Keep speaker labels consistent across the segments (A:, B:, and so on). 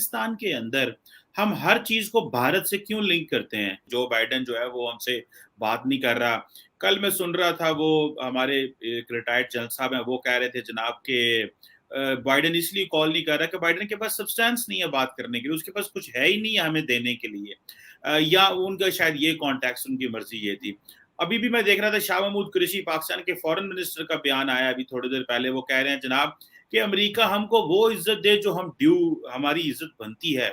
A: پاکستان کے اندر ہم ہر چیز کو بھارت سے کیوں لنک کرتے ہیں؟ جو بائیڈن جو ہے وہ ہم سے بات نہیں کر رہا. کل میں سن رہا تھا وہ ہمارے ایک ریٹائرڈ جنرل صاحب ہیں، وہ کہہ رہے تھے جناب کہ بائیڈن اس لیے کال نہیں کر رہا کہ بائیڈن کے پاس سبسٹینس نہیں ہے بات کرنے کے لیے، اس کے پاس کچھ ہے ہی نہیں ہے ہمیں دینے کے لیے، یا ان کا شاید یہ کانٹیکس، ان کی مرضی یہ تھی. ابھی بھی میں دیکھ رہا تھا شاہ محمود قریشی پاکستان کے فورن منسٹر کا بیان آیا ابھی تھوڑی دیر پہلے. وہ کہہ رہے ہیں جناب کہ امریکہ ہم کو وہ عزت دے جو ہم ڈیو ہماری عزت بنتی ہے.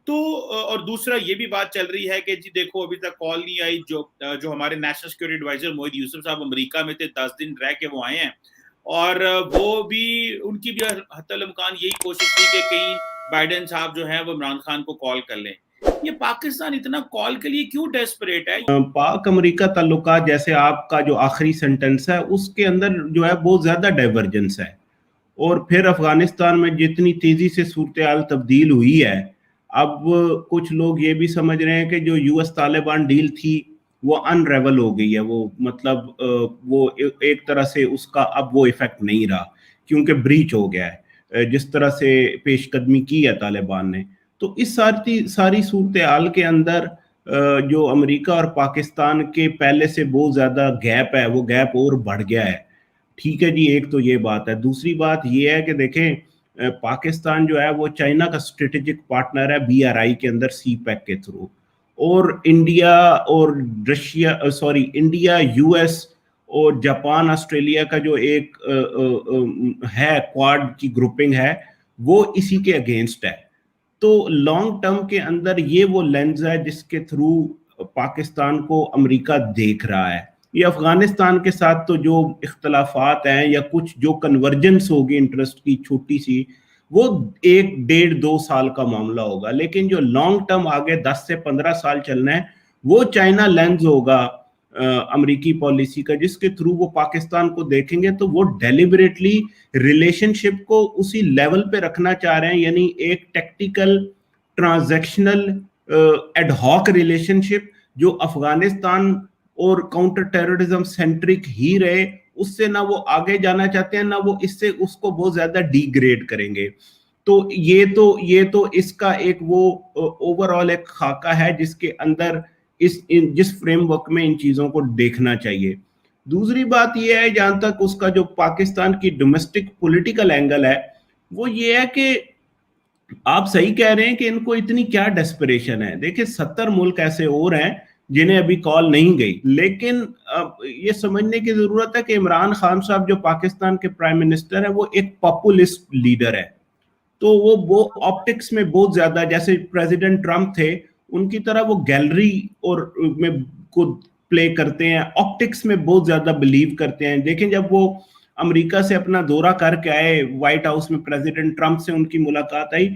A: تو اور دوسرا یہ بھی بات چل رہی ہے کہ جی دیکھو ابھی تک کال نہیں آئی. جو ہمارے نیشنل سیکورٹی ایڈوائزر موحد یوسف صاحب امریکہ میں تھے، 10 دن رہ کے وہ آئے ہیں، اور وہ بھی ان کی بھی حتی الامکان یہی کوشش تھی کہ کہیں بائیڈن صاحب جو ہیں وہ عمران خان کو کال کر لیں. یہ پاکستان اتنا کال کے لیے کیوں ڈیسپریٹ ہے؟
B: پاک امریکہ تعلقات جیسے آپ کا جو آخری سنٹنس ہے اس کے اندر جو ہے بہت زیادہ ڈائیورجنس ہے، اور پھر افغانستان میں جتنی تیزی سے صورتحال تبدیل ہوئی ہے، اب کچھ لوگ یہ بھی سمجھ رہے ہیں کہ جو یو ایس طالبان ڈیل تھی وہ انریول ہو گئی ہے، وہ مطلب وہ ایک طرح سے اس کا اب وہ ایفیکٹ نہیں رہا کیونکہ بریچ ہو گیا ہے جس طرح سے پیش قدمی کی ہے طالبان نے. تو اس ساری صورتحال کے اندر جو امریکہ اور پاکستان کے پہلے سے بہت زیادہ گیپ ہے، وہ گیپ اور بڑھ گیا ہے. ٹھیک ہے جی، ایک تو یہ بات ہے. دوسری بات یہ ہے کہ دیکھیں پاکستان جو ہے وہ چائنا کا اسٹریٹجک پارٹنر ہے BRI کے اندر سی پیک کے تھرو، اور انڈیا اور انڈیا یو ایس اور جاپان آسٹریلیا کا جو ایک ہے کواد کی گروپنگ ہے، وہ اسی کے اگینسٹ ہے. تو لانگ ٹرم کے اندر یہ وہ لینز ہے جس کے تھرو پاکستان کو امریکہ دیکھ رہا ہے. یہ افغانستان کے ساتھ تو جو اختلافات ہیں یا کچھ جو کنورجنس ہوگی انٹرسٹ کی چھوٹی سی، وہ 1-1.5-2 سال کا معاملہ ہوگا، لیکن جو لانگ ٹرم آگے 10 سے 15 سال چلنا ہے وہ چائنا لینز ہوگا امریکی پالیسی کا، جس کے تھرو وہ پاکستان کو دیکھیں گے. تو وہ ڈیلیبریٹلی ریلیشن شپ کو اسی لیول پہ رکھنا چاہ رہے ہیں، یعنی ایک tactical transactional ad hoc relationship جو افغانستان اور کاؤنٹر ٹیررزم سینٹرک ہی رہے، اس سے نہ وہ آگے جانا چاہتے ہیں، نہ وہ اس سے اس کو بہت زیادہ ڈی گریڈ کریں گے. تو یہ تو اس کا ایک وہ اوورآل ایک خاکہ ہے جس کے اندر جس فریم ورک میں ان چیزوں کو دیکھنا چاہیے. دوسری بات یہ ہے جہاں تک اس کا جو پاکستان کی ڈومیسٹک پولیٹیکل اینگل ہے، وہ یہ ہے کہ آپ صحیح کہہ رہے ہیں کہ ان کو اتنی کیا ڈیسپریشن ہے. دیکھیں 70 ملک ایسے اور ہیں جنہیں ابھی کال نہیں گئی، لیکن یہ سمجھنے کی ضرورت ہے کہ عمران خان صاحب جو پاکستان کے پرائم منسٹر ہیں وہ ایک پاپولسٹ لیڈر ہے. تو وہ آپٹکس میں بہت زیادہ، جیسے پریزیڈنٹ ٹرمپ تھے ان کی طرح وہ گیلری اور میں کو پلے کرتے ہیں، آپٹکس میں بہت زیادہ بلیو کرتے ہیں. دیکھیں جب وہ امریکہ سے اپنا دورہ کر کے آئے، وائٹ ہاؤس میں پریزیڈنٹ ٹرمپ سے ان کی ملاقات آئی،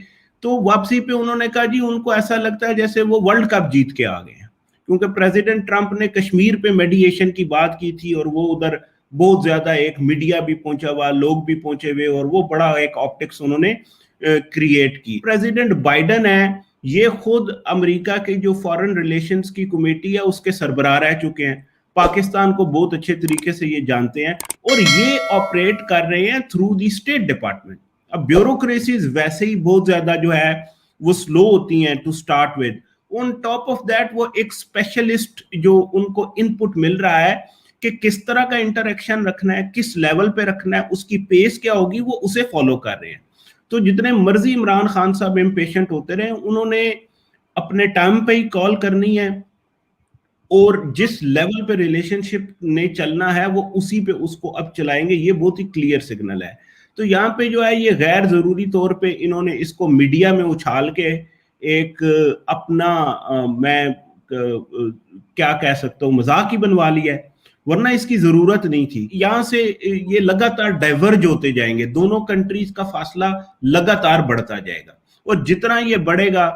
B: تو واپسی پہ انہوں نے کہا جی ان کو ایسا لگتا ہے جیسے وہ ورلڈ کپ جیت کے آ گئے ہیں، کیونکہ پریزیڈنٹ ٹرمپ نے کشمیر پہ میڈیشن کی بات کی تھی، اور وہ ادھر بہت زیادہ ایک میڈیا بھی پہنچا ہوا، لوگ بھی پہنچے ہوئے، اور وہ بڑا ایک آپٹکس انہوں نے کریٹ کی. پریزیڈنٹ بائیڈن ہے، یہ خود امریکہ کے جو فارن ریلیشنز کی کمیٹی ہے اس کے سربراہ رہ چکے ہیں، پاکستان کو بہت اچھے طریقے سے یہ جانتے ہیں، اور یہ آپریٹ کر رہے ہیں تھرو دی اسٹیٹ ڈپارٹمنٹ. اب بیوروکریسیز ویسے ہی بہت زیادہ جو ہے وہ سلو ہوتی ہیں to start with. on top of that وہ ایک اسپیشلسٹ جو ان کو ان پٹ مل رہا ہے کہ کس طرح کا انٹریکشن رکھنا ہے، کس لیول پہ رکھنا ہے، اس کی پیس کیا ہوگی، وہ اسے فالو کر رہے ہیں. تو جتنے مرضی عمران خان صاحب امپیشنٹ ہوتے رہے، انہوں نے اپنے ٹائم پہ ہی کال کرنی ہے، اور جس لیول پہ ریلیشن شپ نے چلنا ہے وہ اسی پہ اس کو اب چلائیں گے. یہ بہت ہی کلیئر سگنل ہے. تو یہاں پہ جو ہے یہ غیر ضروری طور پہ انہوں نے اس کو میڈیا میں اچھال کے ایک اپنا میں کیا کہہ سکتا ہوں مذاق ہی بنوا لیا ہے، ورنہ اس کی ضرورت نہیں تھی. یہاں سے یہ لگاتار ڈائیورج ہوتے جائیں گے، دونوں کنٹریز کا فاصلہ لگاتار بڑھتا جائے گا، اور جتنا یہ بڑھے گا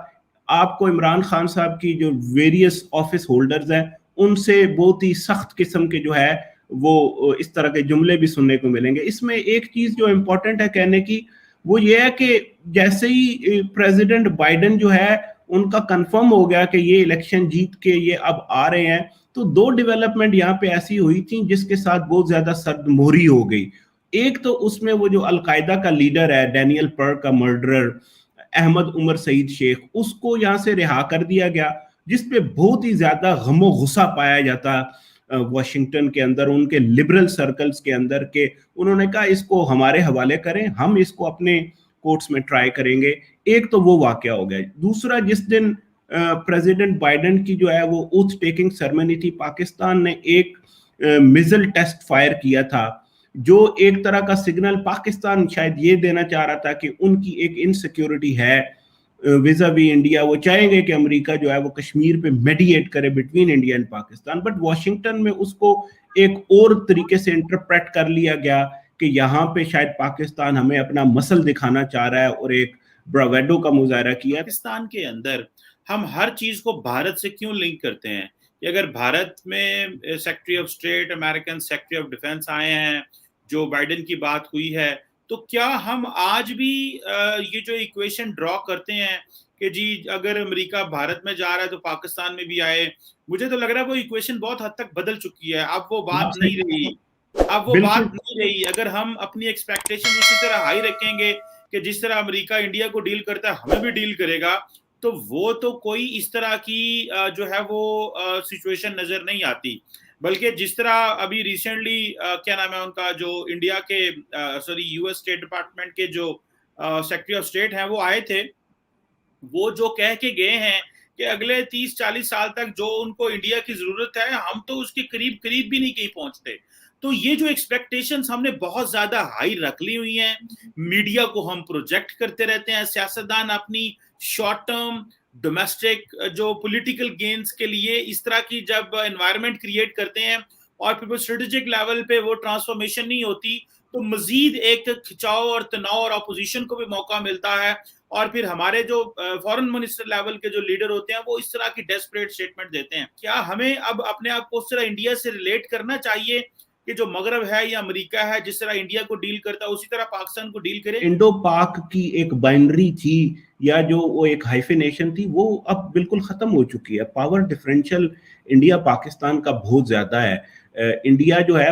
B: آپ کو عمران خان صاحب کی جو ویریس آفس ہولڈرز ہیں ان سے بہت ہی سخت قسم کے جو ہے وہ اس طرح کے جملے بھی سننے کو ملیں گے. اس میں ایک چیز جو امپورٹنٹ ہے کہنے کی، وہ یہ ہے کہ جیسے ہی پریزیڈنٹ بائیڈن جو ہے ان کا کنفرم ہو گیا کہ یہ الیکشن جیت کے یہ اب آ رہے ہیں، تو 2 ڈیولپمنٹ یہاں پہ ایسی ہوئی تھیں جس کے ساتھ بہت زیادہ سرد مہری ہو گئی. ایک تو اس میں وہ جو القاعدہ کا لیڈر ہے ڈینیل پر کا مرڈرر، احمد عمر سعید شیخ، اس کو یہاں سے رہا کر دیا گیا، جس پہ بہت ہی زیادہ غم و غصہ پایا جاتا واشنگٹن کے اندر، ان کے لبرل سرکلز کے اندر، کہ انہوں نے کہا اس کو ہمارے حوالے کریں، ہم اس کو اپنے کورٹس میں ٹرائی کریں گے۔ ایک تو وہ واقعہ ہو گیا۔ دوسرا، جس دن پریزیڈنٹ بائیڈن کی جو ہے وہ اوتھ ٹیکنگ سرمنی تھی، پاکستان نے ایک میزل ٹیسٹ فائر کیا تھا، جو ایک طرح کا سگنل پاکستان شاید یہ دینا چاہ رہا تھا کہ ان کی ایک انسیکیورٹی ہے ویزا وی انڈیا، وہ چاہیں گے کہ امریکہ جو ہے وہ کشمیر پہ میڈیٹ کرے between India and Pakistan, but Washington میں اس کو ایک اور طریقے سے انٹرپریٹ کر لیا گیا کہ یہاں پہ شاید پاکستان ہمیں اپنا مسل دکھانا چاہ رہا ہے اور ایک براویڈو کا مظاہرہ کیا۔
A: پاکستان کے اندر ہم ہر چیز کو بھارت سے کیوں لنک کرتے ہیں؟ کہ اگر بھارت میں secretary of state, American secretary of defence آئے ہیں، جو بائیڈن کی بات ہوئی ہے، تو کیا ہم آج بھی یہ جو ایکویشن ڈرا کرتے ہیں کہ جی اگر امریکہ بھارت میں جا رہا ہے تو پاکستان میں بھی آئے؟ مجھے تو لگ رہا ہے وہ ایکویشن بہت حد تک بدل چکی ہے، اب وہ بات نہیں رہی، اگر ہم اپنی ایکسپیکٹیشن اسی طرح ہائی رکھیں گے کہ جس طرح امریکہ انڈیا کو ڈیل کرتا ہے ہمیں بھی ڈیل کرے گا، تو وہ تو کوئی اس طرح کی جو ہے وہ سچویشن نظر نہیں آتی، بلکہ جس طرح ابھی ریسنٹلی کیا نام ہے ان کا، جو انڈیا کے یو ایس اسٹیٹ ڈپارٹمنٹ کے جو سیکرٹری آف اسٹیٹ ہیں وہ آئے تھے، وہ جو کہہ کے گئے ہیں کہ اگلے 30-40 سال تک جو ان کو انڈیا کی ضرورت ہے ہم تو اس کے قریب بھی نہیں کہیں پہنچتے۔ تو یہ جو ایکسپیکٹیشنز ہم نے بہت زیادہ ہائی رکھ لی ہوئی ہیں، میڈیا کو ہم پروجیکٹ کرتے رہتے ہیں، سیاستدان اپنی شارٹ ٹرم ڈومیسٹک جو پولیٹیکل گینز کے لیے اس طرح کی جب انوائرمنٹ کریٹ کرتے ہیں اور پھر وہ اسٹریٹجک لیول پہ وہ ٹرانسفارمیشن نہیں ہوتی، تو مزید ایک کھچاؤ اور تناؤ اور اپوزیشن کو بھی موقع ملتا ہے، اور پھر ہمارے جو فورن منسٹر لیول کے جو لیڈر ہوتے ہیں وہ اس طرح کی ڈیسپریٹ سٹیٹمنٹ دیتے ہیں۔ کیا ہمیں اب اپنے آپ کو اس طرح انڈیا سے ریلیٹ کرنا چاہیے کہ جو مغرب ہے یا امریکہ ہے جس طرح انڈیا کو ڈیل کرتا ہے اسی طرح پاکستان کو ڈیل کرے؟
B: انڈو پاک کی ایک بائنڈری تھی یا جو وہ ایک ہائفینیشن تھی، وہ اب بالکل ختم ہو چکی ہے۔ پاور ڈیفرنشل انڈیا پاکستان کا بہت زیادہ ہے۔ انڈیا جو ہے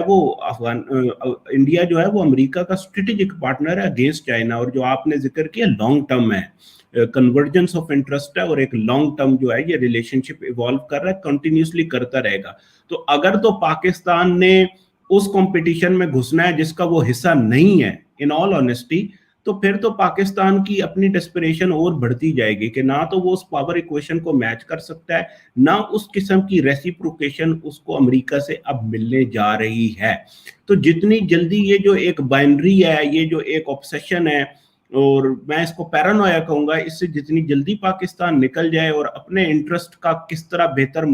B: وہ امریکہ کا اسٹریٹجک پارٹنر ہے اگینسٹ چائنا، اور جو آپ نے ذکر کیا لانگ ٹرم ہے، کنورجنس آف انٹرسٹ ہے، اور ایک لانگ ٹرم جو ہے یہ ریلیشن شپ ایوالو کر رہا ہے، کنٹینیوسلی کرتا رہے گا۔ تو اگر تو پاکستان نے اس کمپٹیشن میں گھسنا ہے جس کا وہ حصہ نہیں ہے، ان آل آنیسٹی، تو پھر تو پاکستان کی اپنی ڈیسپریشن اور بڑھتی جائے گی کہ نہ تو وہ اس پاور ایکویشن کو میچ کر سکتا ہے، نہ اس قسم کی ریسیپروکیشن اس کو امریکہ سے اب ملنے جا رہی ہے۔ تو جتنی جلدی یہ جو ایک بائنڈری ہے، یہ جو ایک آبسیشن ہے، اور میں اس کو پیرانویا کہوں گا، اس سے جتنی جلدی پاکستان نکل جائے اور اپنے انٹرسٹ کا کس طرح بہتر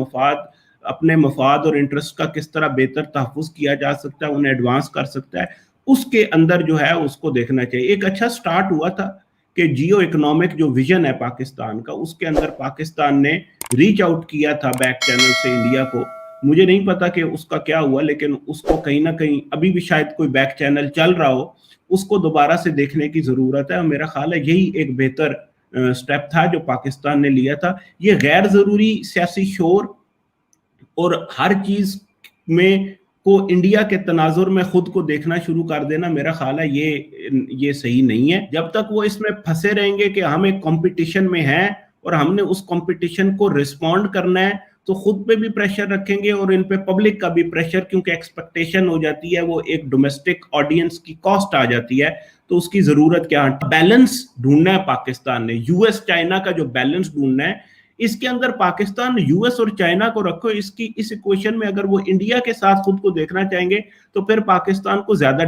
B: اپنے مفاد اور انٹرسٹ کا کس طرح بہتر تحفظ کیا جا سکتا ہے، انہیں ایڈوانس کر سکتا ہے، اس کے اندر جو ہے اس کو دیکھنا چاہیے۔ ایک اچھا سٹارٹ ہوا تھا کہ جیو اکنامک جو ویژن ہے پاکستان کا، اس کے اندر پاکستان نے ریچ آؤٹ کیا تھا بیک چینل سے انڈیا کو۔ مجھے نہیں پتا کہ اس کا کیا ہوا، لیکن اس کو کہیں نہ کہیں ابھی بھی شاید کوئی بیک چینل چل رہا ہو، اس کو دوبارہ سے دیکھنے کی ضرورت ہے، اور میرا خیال ہے یہی ایک بہتر سٹیپ تھا جو پاکستان نے لیا تھا۔ یہ غیر ضروری سیاسی شور اور ہر چیز میں کو انڈیا کے تناظر میں خود کو دیکھنا شروع کر دینا، میرا خیال ہے یہ صحیح نہیں ہے۔ جب تک وہ اس میں پھنسے رہیں گے کہ ہم ایک کمپٹیشن میں ہیں اور ہم نے اس کمپٹیشن کو ریسپونڈ کرنا ہے، تو خود پہ بھی پریشر رکھیں گے اور ان پہ پبلک کا بھی پریشر، کیونکہ ایکسپیکٹیشن ہو جاتی ہے، وہ ایک ڈومیسٹک آڈینس کی کاسٹ آ جاتی ہے، تو اس کی ضرورت کیا ہے؟ بیلنس ڈھونڈنا ہے پاکستان نے، یو ایس چائنا کا جو بیلنس ڈھونڈنا ہے، اس کے اندر پاکستان یو ایس اور چائنا کو رکھو، اس ایکویشن میں اگر وہ انڈیا کے ساتھ خود کو دیکھنا چاہیں گے تو پھر پاکستان کو زیادہ